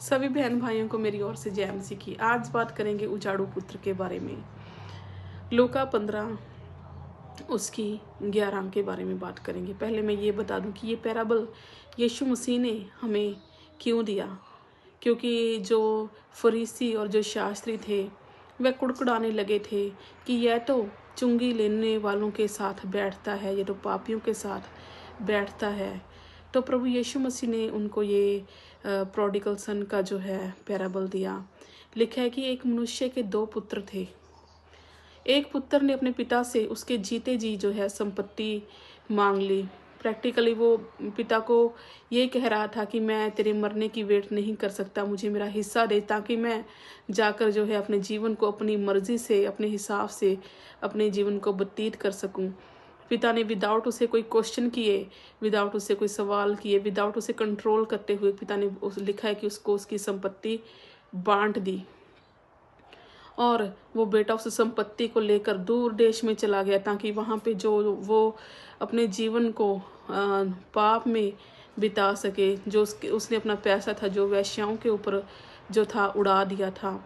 सभी बहन भाइयों को मेरी ओर से जय मसीह की। आज बात करेंगे उजाड़ू पुत्र के बारे में। लूका 15 उसकी 11 के बारे में बात करेंगे। पहले मैं ये बता दूं कि ये पैराबल यीशु मसीह ने हमें क्यों दिया, क्योंकि जो फरीसी और जो शास्त्री थे वह कुड़कुड़ाने लगे थे कि यह तो चुंगी लेने वालों के साथ बैठता है, ये तो पापियों के साथ बैठता है। तो प्रभु यीशु मसीह ने उनको ये प्रोडिगल सन का जो है पैराबल दिया। लिखा है कि एक मनुष्य के 2 पुत्र थे। एक पुत्र ने अपने पिता से उसके जीते जी जो है संपत्ति मांग ली। प्रैक्टिकली वो पिता को ये कह रहा था कि मैं तेरे मरने की वेट नहीं कर सकता, मुझे मेरा हिस्सा दे ताकि मैं जाकर जो है अपने जीवन को अपनी मर्जी से, अपने हिसाब से अपने जीवन को व्यतीत कर सकूं। पिता ने विदाउट उसे कोई क्वेश्चन किए, विदाउट उसे कोई सवाल किए, विदाउट उसे कंट्रोल करते हुए पिता ने लिखा है कि उसको उसकी संपत्ति बांट दी। और वो बेटा उस संपत्ति को लेकर दूर देश में चला गया ताकि वहाँ पे जो वो अपने जीवन को पाप में बिता सके। जो उसने अपना पैसा था जो वेश्याओं के ऊपर जो था उड़ा दिया था।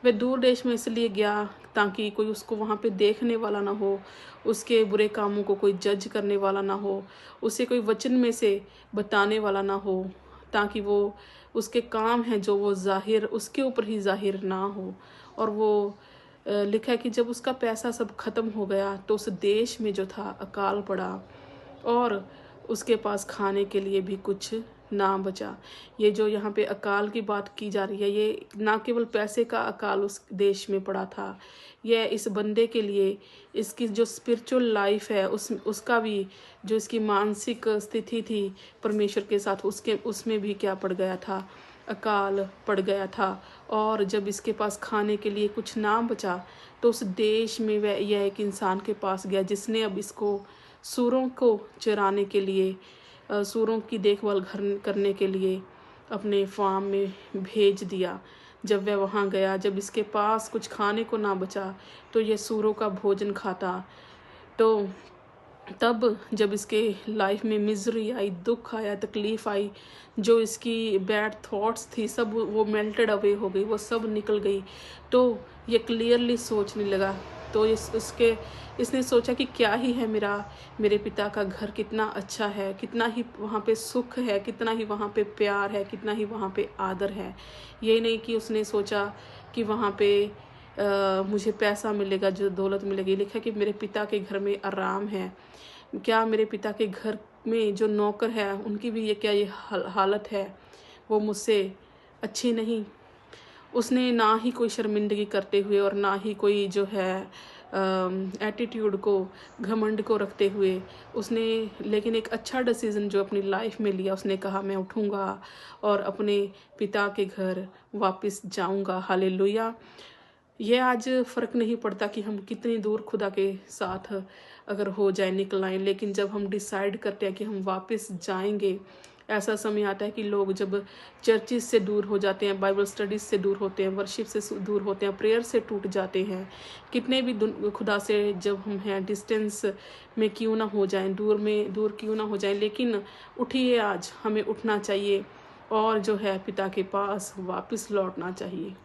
वह दूर देश में इसलिए गया ताकि कोई उसको वहाँ पे देखने वाला ना हो, उसके बुरे कामों को कोई जज करने वाला ना हो, उसे कोई वचन में से बताने वाला ना हो, ताकि वो उसके काम हैं जो वो जाहिर उसके ऊपर ही जाहिर ना हो। और वो लिखा है कि जब उसका पैसा सब खत्म हो गया तो उस देश में जो था अकाल पड़ा और उसके पास खाने के लिए भी कुछ ना बचा। ये जो यहाँ पे अकाल की बात की जा रही है, ये ना केवल पैसे का अकाल उस देश में पड़ा था, यह इस बंदे के लिए इसकी जो स्पिरिचुअल लाइफ है उसका भी, जो इसकी मानसिक स्थिति थी परमेश्वर के साथ, उसमें भी क्या पड़ गया था, अकाल पड़ गया था। और जब इसके पास खाने के लिए कुछ ना बचा तो उस देश में वह यह एक इंसान के पास गया जिसने अब इसको सूरों को चराने के लिए, सूरों की देखभाल करने के लिए अपने फार्म में भेज दिया। जब वह वहाँ गया, जब इसके पास कुछ खाने को ना बचा तो यह सूरों का भोजन खाता। तो तब जब इसके लाइफ में मिजरी आई, दुख आया, तकलीफ आई, जो इसकी बैड थॉट्स थी सब वो मेल्टेड अवे हो गई, वो सब निकल गई। तो ये क्लियरली सोचने लगा। तो इसने सोचा कि क्या ही है मेरे पिता का घर कितना अच्छा है, कितना ही वहाँ पे सुख है, कितना ही वहाँ पे प्यार है, कितना ही वहाँ पे आदर है। यही नहीं कि उसने सोचा कि वहाँ पे मुझे पैसा मिलेगा, जो दौलत मिलेगी। लिखा कि मेरे पिता के घर में आराम है। क्या मेरे पिता के घर में जो नौकर है उनकी भी ये हालत है, वो मुझसे अच्छी नहीं। उसने ना ही कोई शर्मिंदगी करते हुए और ना ही कोई जो है एटीट्यूड को, घमंड को रखते हुए उसने, लेकिन एक अच्छा डिसीजन जो अपनी लाइफ में लिया, उसने कहा मैं उठूंगा और अपने पिता के घर वापस जाऊंगा। हालेलुया। ये आज फ़र्क नहीं पड़ता कि हम कितनी दूर खुदा के साथ अगर हो जाए, निकल आए, लेकिन जब हम डिसाइड करते हैं कि हम वापस जाएंगे, ऐसा समय आता है कि लोग जब चर्चिस से दूर हो जाते हैं, बाइबल स्टडीज़ से दूर होते हैं, वर्शिप से दूर होते हैं, प्रेयर से टूट जाते हैं, कितने भी खुदा से जब हम हैं डिस्टेंस में क्यों ना हो जाएं, दूर क्यों ना हो जाएं, लेकिन उठिए, आज हमें उठना चाहिए और जो है पिता के पास वापस लौटना चाहिए।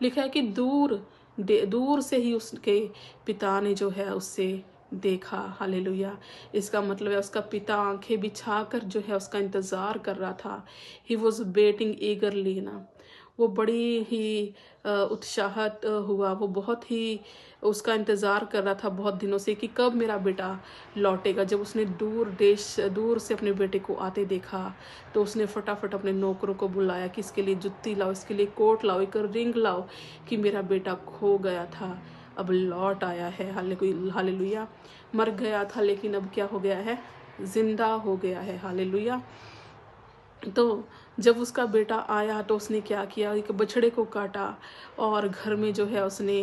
लिखा है कि दूर से ही उसके पिता ने जो है उससे देखा। हालेलुया। इसका मतलब है उसका पिता आंखें बिछाकर जो है उसका इंतज़ार कर रहा था। ही वॉज वेटिंग ईगरली ना। वो बड़ी ही उत्साहित हुआ, वो बहुत ही उसका इंतज़ार कर रहा था बहुत दिनों से कि कब मेरा बेटा लौटेगा। जब उसने दूर से अपने बेटे को आते देखा तो उसने फटाफट अपने नौकरों को बुलाया कि इसके लिए जुत्ती लाओ, इसके लिए कोट लाओ, एक रिंग लाओ, कि मेरा बेटा खो गया था अब लौट आया है। हालेलुया। मर गया था लेकिन अब क्या हो गया है, जिंदा हो गया है। हालेलुया। तो जब उसका बेटा आया तो उसने क्या किया, एक बछड़े को काटा और घर में जो है उसने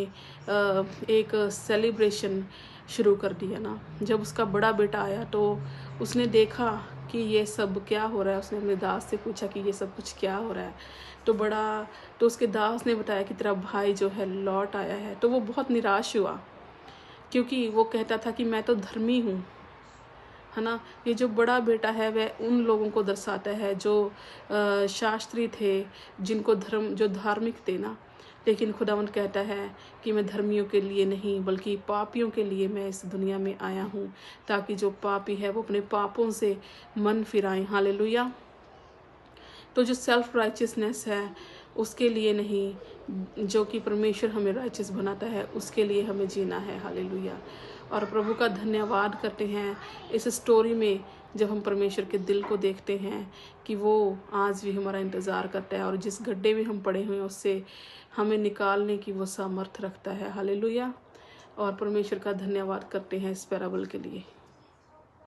एक सेलिब्रेशन शुरू कर दिया ना। जब उसका बड़ा बेटा आया तो उसने देखा कि ये सब क्या हो रहा है। उसने अपने दास से पूछा कि ये सब कुछ क्या हो रहा है। तो उसके दास ने बताया कि तेरा भाई जो है लौट आया है। तो वो बहुत निराश हुआ, क्योंकि वो कहता था कि मैं तो धर्मी हूँ, है ना। ये जो बड़ा बेटा है वह उन लोगों को दर्शाता है जो शास्त्री थे, जिनको जो धार्मिक थे ना, लेकिन खुदावंद कहता है कि मैं धर्मियों के लिए नहीं बल्कि पापियों के लिए मैं इस दुनिया में आया हूँ, ताकि जो पापी है वो अपने पापों से मन फिराएं। हालेलुया। तो जो सेल्फ राइचियसनेस है उसके लिए नहीं, जो कि परमेश्वर हमें राइचियस बनाता है उसके लिए हमें जीना है। हालेलुया। और प्रभु का धन्यवाद करते हैं इस स्टोरी में, जब हम परमेश्वर के दिल को देखते हैं कि वो आज भी हमारा इंतज़ार करता है और जिस गड्ढे में हम पड़े हुए हैं उससे हमें निकालने की वो सामर्थ रखता है। हालेलुया। और परमेश्वर का धन्यवाद करते हैं इस पैराबल के लिए।